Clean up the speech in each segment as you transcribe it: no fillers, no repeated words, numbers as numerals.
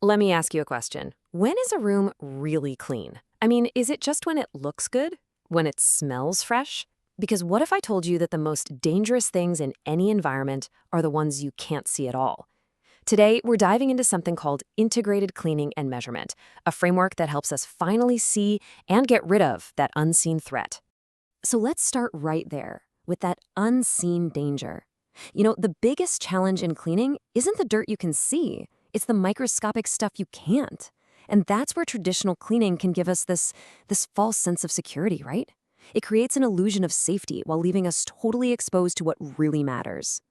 Let me ask you a question. When is a room really clean? I mean, is it just when it looks good? When it smells fresh? Because what if I told you that the most dangerous things in any environment are the ones you can't see at all? Today, we're diving into something called integrated cleaning and measurement, a framework that helps us finally see and get rid of that unseen threat. So let's start right there with that unseen danger. The biggest challenge in cleaning isn't the dirt you can see, it's the microscopic stuff you can't. And that's where traditional cleaning can give us this false sense of security, right? It creates an illusion of safety while leaving us totally exposed to what really matters.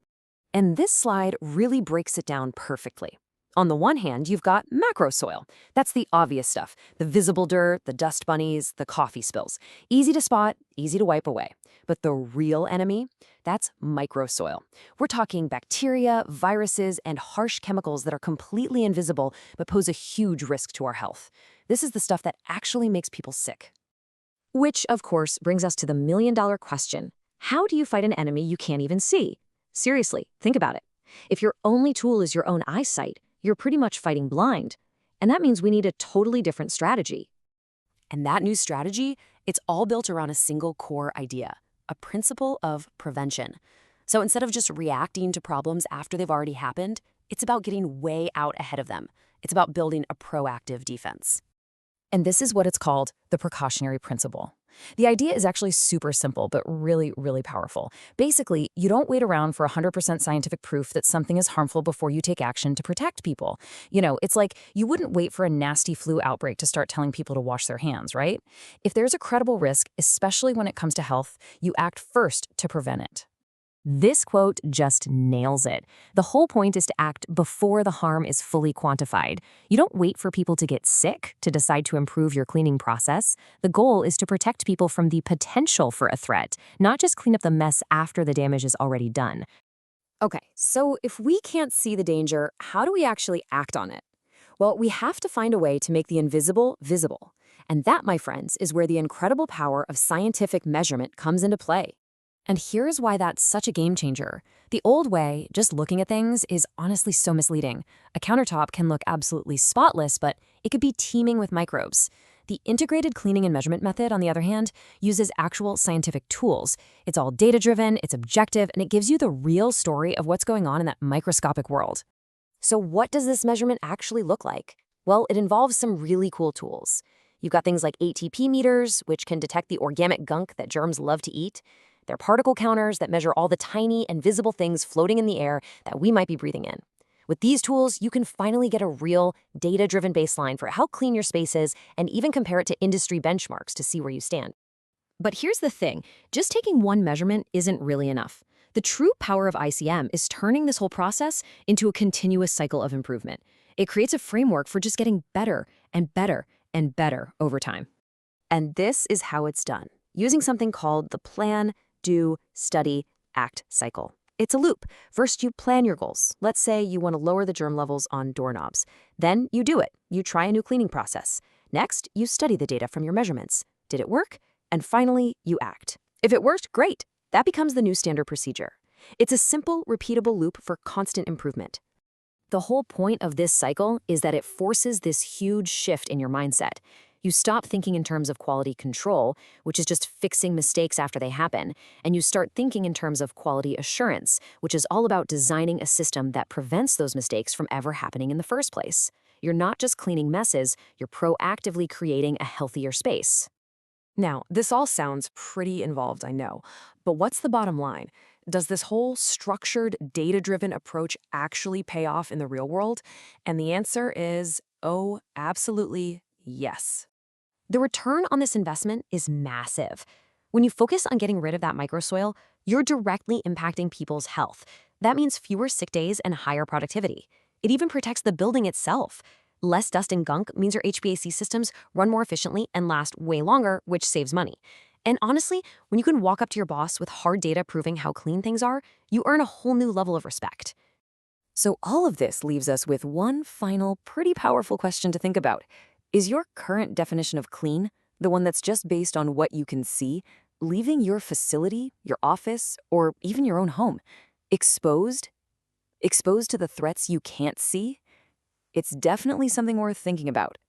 And this slide really breaks it down perfectly. On the one hand, you've got macro soil. That's the obvious stuff, the visible dirt, the dust bunnies, the coffee spills. Easy to spot, easy to wipe away. But the real enemy, that's micro soil. We're talking bacteria, viruses, and harsh chemicals that are completely invisible but pose a huge risk to our health. This is the stuff that actually makes people sick. Which, of course, brings us to the million-dollar question. How do you fight an enemy you can't even see? Seriously, think about it. If your only tool is your own eyesight, you're pretty much fighting blind. And that means we need a totally different strategy. And that new strategy, it's all built around a single core idea, a principle of prevention. So instead of just reacting to problems after they've already happened, it's about getting way out ahead of them. It's about building a proactive defense. And this is what it's called the precautionary principle. The idea is actually super simple, but really, really powerful. Basically, you don't wait around for 100% scientific proof that something is harmful before you take action to protect people. It's like you wouldn't wait for a nasty flu outbreak to start telling people to wash their hands, right? If there's a credible risk, especially when it comes to health, you act first to prevent it. This quote just nails it. The whole point is to act before the harm is fully quantified. You don't wait for people to get sick to decide to improve your cleaning process. The goal is to protect people from the potential for a threat, not just clean up the mess after the damage is already done. Okay, so if we can't see the danger, how do we actually act on it? Well, we have to find a way to make the invisible visible. And that, my friends, is where the incredible power of scientific measurement comes into play. And here's why that's such a game changer. The old way, just looking at things, is honestly so misleading. A countertop can look absolutely spotless, but it could be teeming with microbes. The integrated cleaning and measurement method, on the other hand, uses actual scientific tools. It's all data-driven, it's objective, and it gives you the real story of what's going on in that microscopic world. So what does this measurement actually look like? Well, it involves some really cool tools. You've got things like ATP meters, which can detect the organic gunk that germs love to eat. They're particle counters that measure all the tiny and visible things floating in the air that we might be breathing in. With these tools, you can finally get a real, data-driven baseline for how clean your space is and even compare it to industry benchmarks to see where you stand. But here's the thing, just taking one measurement isn't really enough. The true power of ICM is turning this whole process into a continuous cycle of improvement. It creates a framework for just getting better and better and better over time. And this is how it's done, using something called the plan, do, study, act cycle. It's a loop. First, you plan your goals. Let's say you want to lower the germ levels on doorknobs. Then you do it. You try a new cleaning process. Next, you study the data from your measurements. Did it work? And finally, you act. If it worked, great. That becomes the new standard procedure. It's a simple, repeatable loop for constant improvement. The whole point of this cycle is that it forces this huge shift in your mindset. You stop thinking in terms of quality control, which is just fixing mistakes after they happen, and you start thinking in terms of quality assurance, which is all about designing a system that prevents those mistakes from ever happening in the first place. You're not just cleaning messes, you're proactively creating a healthier space. Now, this all sounds pretty involved, I know, but what's the bottom line? Does this whole structured, data-driven approach actually pay off in the real world? And the answer is, oh, absolutely yes. The return on this investment is massive. When you focus on getting rid of that microsoil, you're directly impacting people's health. That means fewer sick days and higher productivity. It even protects the building itself. Less dust and gunk means your HVAC systems run more efficiently and last way longer, which saves money. And honestly, when you can walk up to your boss with hard data proving how clean things are, you earn a whole new level of respect. So all of this leaves us with one final, pretty powerful question to think about. Is your current definition of clean, the one that's just based on what you can see, leaving your facility, your office, or even your own home exposed? Exposed to the threats you can't see? It's definitely something worth thinking about.